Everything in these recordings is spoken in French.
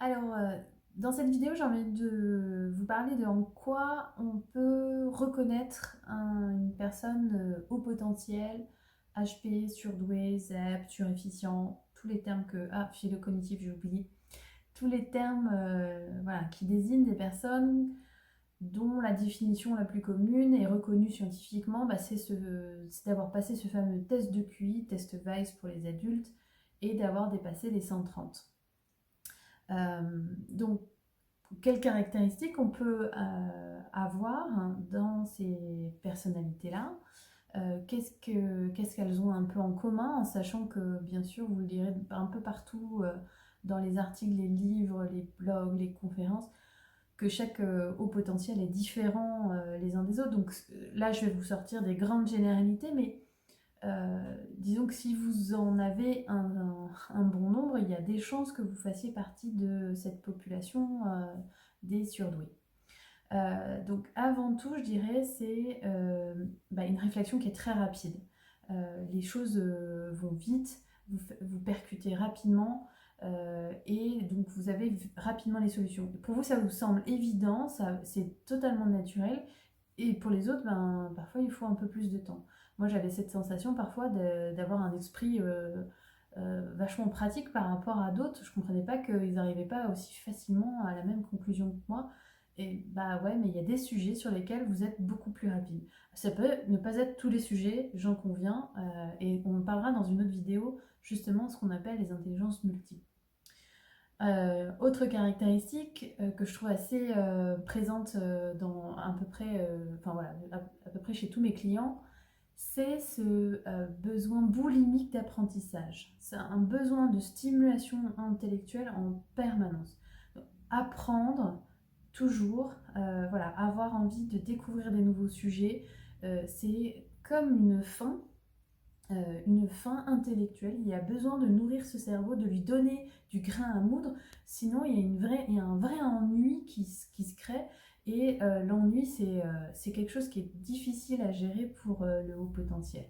Alors, dans cette vidéo, j'ai envie de vous parler de en quoi on peut reconnaître une personne au potentiel, HP, surdoué, ZEP, suréfficient, tous les termes que... Ah, philo-cognitif, j'ai oublié. Tous les termes voilà, qui désignent des personnes dont la définition la plus commune et reconnue scientifiquement, c'est d'avoir passé ce fameux test de QI, test Weiss pour les adultes, et d'avoir dépassé les 130. Euh, donc, quelles caractéristiques on peut avoir dans ces personnalités-là, qu'est-ce qu'elles ont un peu en commun, en sachant que, bien sûr, vous le direz un peu partout dans les articles, les livres, les blogs, les conférences, que chaque haut potentiel est différent les uns des autres. Donc là, je vais vous sortir des grandes généralités, mais disons que si vous en avez un bon nombre, il y a des chances que vous fassiez partie de cette population des surdoués. Donc avant tout, je dirais, c'est une réflexion qui est très rapide. Les choses vont vite, vous percutez rapidement et donc vous avez rapidement les solutions. Pour vous, ça vous semble évident, c'est totalement naturel. Et pour les autres, parfois il faut un peu plus de temps. Moi, j'avais cette sensation parfois d'avoir un esprit vachement pratique par rapport à d'autres. Je comprenais pas qu'ils n'arrivaient pas aussi facilement à la même conclusion que moi. Et bah ouais, mais il y a des sujets sur lesquels vous êtes beaucoup plus rapide. Ça peut ne pas être tous les sujets, j'en conviens, et on en parlera dans une autre vidéo, justement, de ce qu'on appelle les intelligences multiples. Autre caractéristique que je trouve assez présente dans à peu près, enfin voilà, à peu près chez tous mes clients, c'est ce besoin boulimique d'apprentissage. C'est un besoin de stimulation intellectuelle en permanence. Donc, apprendre toujours, voilà, avoir envie de découvrir des nouveaux sujets, c'est comme une faim intellectuelle. Il y a besoin de nourrir ce cerveau, de lui donner du grain à moudre, sinon il y a un vrai ennui qui se crée. Et l'ennui, c'est quelque chose qui est difficile à gérer pour le haut potentiel.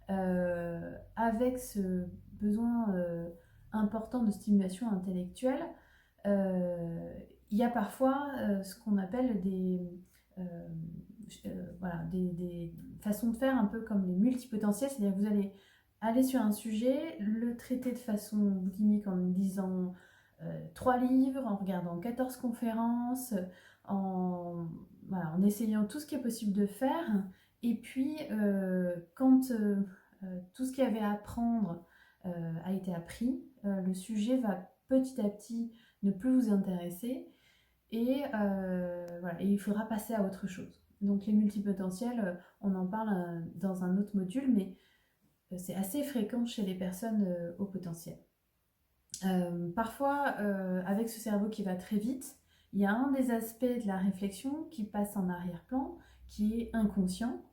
Avec ce besoin important de stimulation intellectuelle, euh, il y a parfois ce qu'on appelle voilà, des façons de faire un peu comme les multipotentiels, c'est-à-dire que vous allez aller sur un sujet, le traiter de façon boulimique en lisant 3 livres, en regardant 14 conférences, voilà, en essayant tout ce qui est possible de faire. Et puis, quand tout ce qu'il y avait à apprendre a été appris, le sujet va petit à petit ne plus vous intéresser et, voilà, et il faudra passer à autre chose. Donc les multipotentiels, on en parle dans un autre module, mais c'est assez fréquent chez les personnes au potentiel. Parfois, avec ce cerveau qui va très vite, il y a un des aspects de la réflexion qui passe en arrière-plan, qui est inconscient.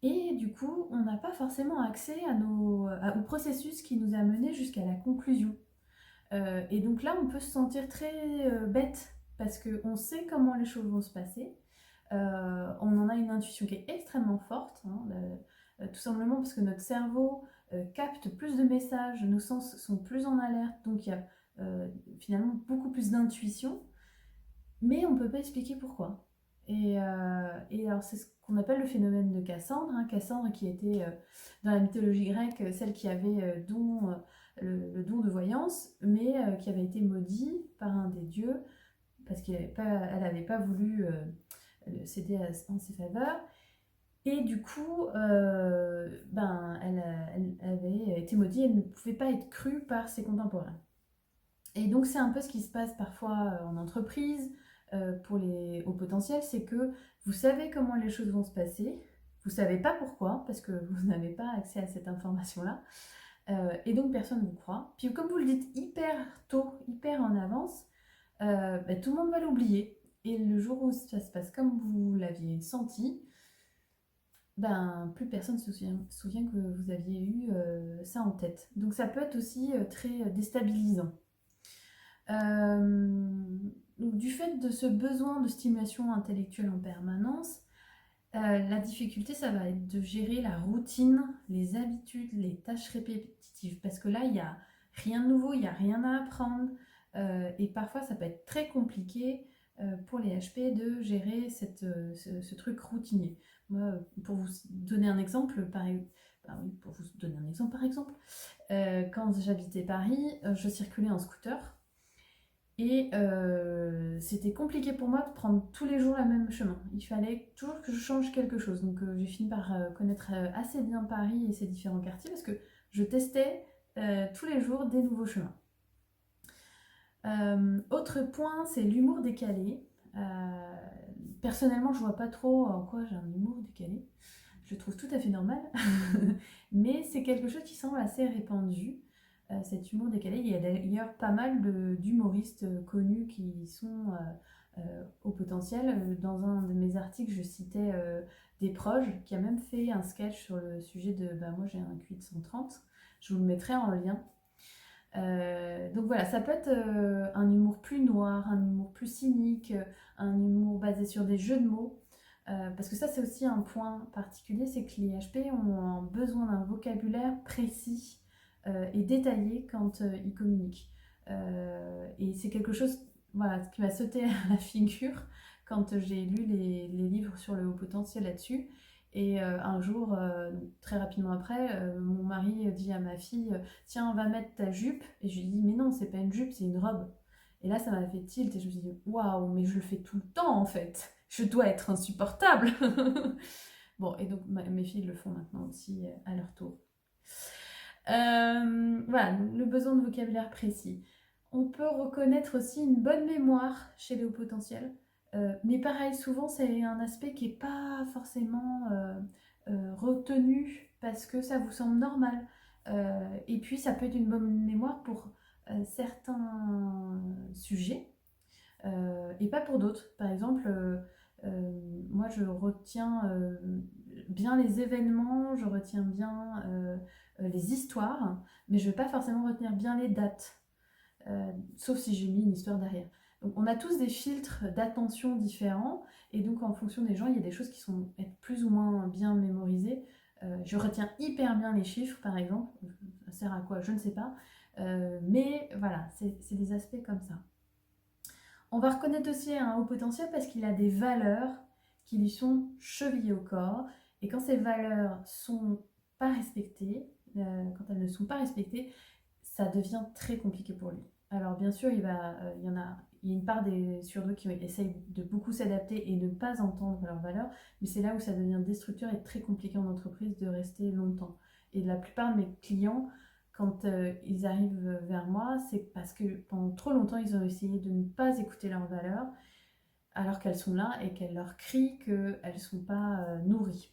Et du coup, on n'a pas forcément accès au processus qui nous a menés jusqu'à la conclusion. Et donc là, on peut se sentir très bête parce qu'on sait comment les choses vont se passer. On en a une intuition qui est extrêmement forte, hein, tout simplement parce que notre cerveau capte plus de messages, nos sens sont plus en alerte, donc il y a finalement beaucoup plus d'intuition, mais on ne peut pas expliquer pourquoi. Et alors c'est ce qu'on appelle le phénomène de Cassandre, hein, Cassandre qui était dans la mythologie grecque celle qui avait le don de voyance, mais qui avait été maudit par un des dieux parce qu'elle n'avait pas voulu céder en ses faveurs. Et du coup, elle avait été maudite, elle ne pouvait pas être crue par ses contemporains. Et donc c'est un peu ce qui se passe parfois en entreprise pour les hauts potentiels, c'est que vous savez comment les choses vont se passer, vous ne savez pas pourquoi, parce que vous n'avez pas accès à cette information-là, et donc personne ne vous croit. Puis comme vous le dites hyper tôt, hyper en avance, tout le monde va l'oublier. Et le jour où ça se passe comme vous l'aviez senti, plus personne se souvient que vous aviez eu ça en tête. Donc ça peut être aussi très déstabilisant. Donc, du fait de ce besoin de stimulation intellectuelle en permanence, la difficulté, ça va être de gérer la routine, les habitudes, les tâches répétitives. Parce que là, il n'y a rien de nouveau, il n'y a rien à apprendre. Et parfois, ça peut être très compliqué pour les HP de gérer ce truc routinier. Moi, pour vous donner un exemple, par exemple, quand j'habitais Paris, je circulais en scooter et c'était compliqué pour moi de prendre tous les jours le même chemin. Il fallait toujours que je change quelque chose. Donc j'ai fini par connaître assez bien Paris et ses différents quartiers parce que je testais tous les jours des nouveaux chemins. Autre point, c'est l'humour décalé. Personnellement, je vois pas trop en quoi j'ai un humour décalé. Je le trouve tout à fait normal. Mais c'est quelque chose qui semble assez répandu, cet humour décalé. Il y a d'ailleurs pas mal d'humoristes connus qui sont au potentiel. Dans un de mes articles, je citais Desproges, qui a même fait un sketch sur le sujet de moi j'ai un QI de 130. Je vous le mettrai en lien. Donc voilà, ça peut être un humour plus noir, un humour plus cynique, un humour basé sur des jeux de mots. Parce que ça, c'est aussi un point particulier, c'est que les HP ont besoin d'un vocabulaire précis et détaillé quand ils communiquent. Et c'est quelque chose voilà, qui m'a sauté à la figure quand j'ai lu les livres sur le haut potentiel là-dessus. Et un jour, très rapidement après, mon mari dit à ma fille tiens, va mettre ta jupe. Et je lui dis mais non, c'est pas une jupe, c'est une robe. Et là, ça m'a fait tilt et je me suis dit waouh, mais je le fais tout le temps en fait. Je dois être insupportable. Bon, et donc mes filles le font maintenant aussi à leur tour. Voilà, le besoin de vocabulaire précis. On peut reconnaître aussi une bonne mémoire chez les hauts potentiels. Mais pareil, souvent c'est un aspect qui n'est pas forcément retenu parce que ça vous semble normal. Et puis ça peut être une bonne mémoire pour certains sujets et pas pour d'autres. Par exemple, moi je retiens bien les événements, je retiens bien les histoires, mais je ne vais pas forcément retenir bien les dates, sauf si j'ai mis une histoire derrière. Donc on a tous des filtres d'attention différents, et donc en fonction des gens, il y a des choses qui sont être plus ou moins bien mémorisées. Je retiens hyper bien les chiffres, par exemple. Ça sert à quoi? Je ne sais pas. Mais voilà, c'est des aspects comme ça. On va reconnaître aussi un haut potentiel parce qu'il a des valeurs qui lui sont chevillées au corps. Et quand ces valeurs sont pas respectées, quand elles ne sont pas respectées, ça devient très compliqué pour lui. Alors bien sûr, il y a une part des surdoués qui essayent de beaucoup s'adapter et ne pas entendre leurs valeurs, mais c'est là où ça devient destructeur et très compliqué en entreprise de rester longtemps. Et la plupart de mes clients, quand ils arrivent vers moi, c'est parce que pendant trop longtemps, ils ont essayé de ne pas écouter leurs valeurs, alors qu'elles sont là et qu'elles leur crient qu'elles ne sont pas nourries.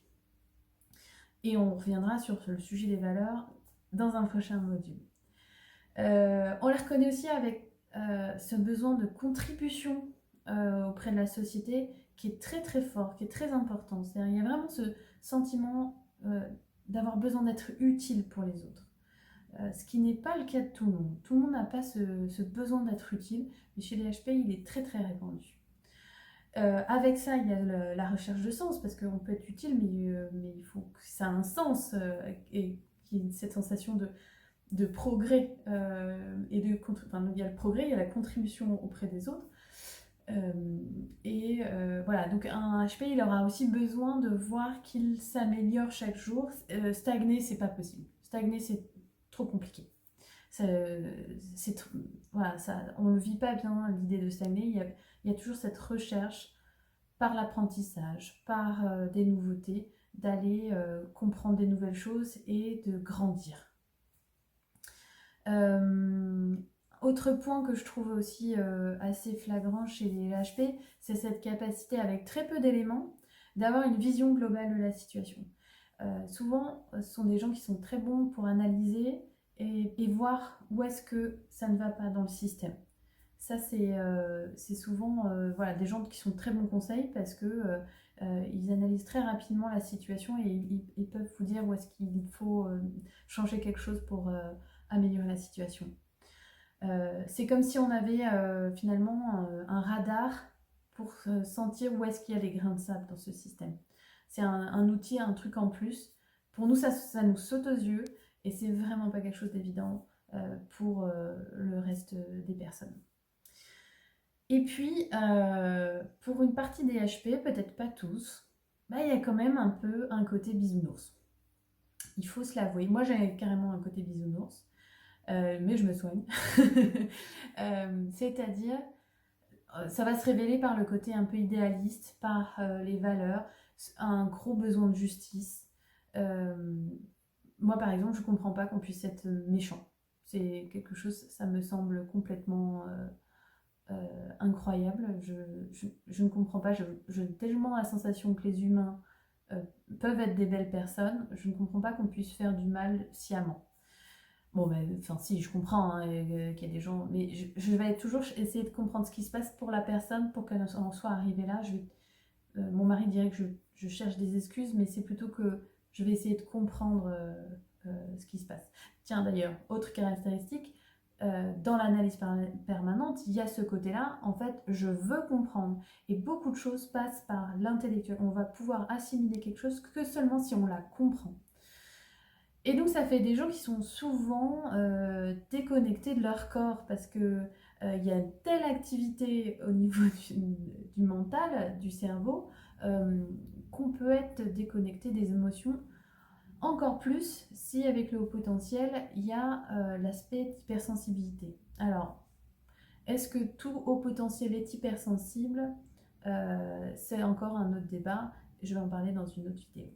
Et on reviendra sur le sujet des valeurs dans un prochain module. On les reconnaît aussi avec ce besoin de contribution auprès de la société qui est très très fort, qui est très important. C'est-à-dire, il y a vraiment ce sentiment d'avoir besoin d'être utile pour les autres. Ce qui n'est pas le cas de tout le monde. Tout le monde n'a pas ce besoin d'être utile, mais chez les HP, il est très très répandu. Avec ça, il y a la recherche de sens, parce qu'on peut être utile, mais il faut que ça ait un sens et qu'il y ait cette sensation de progrès. Il y a le progrès, il y a la contribution auprès des autres. Voilà, donc un HP, il aura aussi besoin de voir qu'il s'améliore chaque jour. Stagner, c'est pas possible. Stagner, c'est trop compliqué. Voilà, on ne vit pas bien l'idée de stagner. Il y a toujours cette recherche par l'apprentissage, par des nouveautés, d'aller comprendre des nouvelles choses et de grandir. Autre point que je trouve aussi assez flagrant chez les HP, c'est cette capacité avec très peu d'éléments d'avoir une vision globale de la situation. Souvent, ce sont des gens qui sont très bons pour analyser et voir où est-ce que ça ne va pas dans le système. Ça, c'est souvent voilà, des gens qui sont de très bons conseils parce que ils analysent très rapidement la situation et ils peuvent vous dire où est-ce qu'il faut changer quelque chose pour améliorer la situation. C'est comme si on avait finalement un radar pour sentir où est-ce qu'il y a les grains de sable dans ce système. C'est un outil, un truc en plus. Pour nous, ça nous saute aux yeux et c'est vraiment pas quelque chose d'évident. pour le reste des personnes. Et puis, pour une partie des HP, peut-être pas tous, il y a quand même un peu un côté bisounours. Il faut se l'avouer. Moi, j'ai carrément un côté bisounours, mais je me soigne. C'est-à-dire, ça va se révéler par le côté un peu idéaliste, par les valeurs, un gros besoin de justice. Moi, par exemple, je comprends pas qu'on puisse être méchant. C'est quelque chose, ça me semble complètement incroyable. Je ne comprends pas. J'ai tellement la sensation que les humains euh, peuvent être des belles personnes. Je ne comprends pas qu'on puisse faire du mal sciemment. Bon, enfin, si, je comprends hein, qu'il y a des gens, mais je vais toujours essayer de comprendre ce qui se passe pour la personne pour qu'elle en soit arrivée là. Mon mari dirait que je cherche des excuses, mais c'est plutôt que je vais essayer de comprendre ce qui se passe. Tiens, d'ailleurs, autre caractéristique, dans l'analyse permanente, il y a ce côté-là, en fait, je veux comprendre. Et beaucoup de choses passent par l'intellectuel. On va pouvoir assimiler quelque chose que seulement si on la comprend. Et donc ça fait des gens qui sont souvent déconnectés de leur corps parce que il y a une telle activité au niveau du mental, du cerveau, qu'on peut être déconnecté des émotions. Encore plus si avec le haut potentiel, il y a l'aspect d'hypersensibilité. Alors, est-ce que tout haut potentiel est hypersensible? C'est encore un autre débat. Je vais en parler dans une autre vidéo.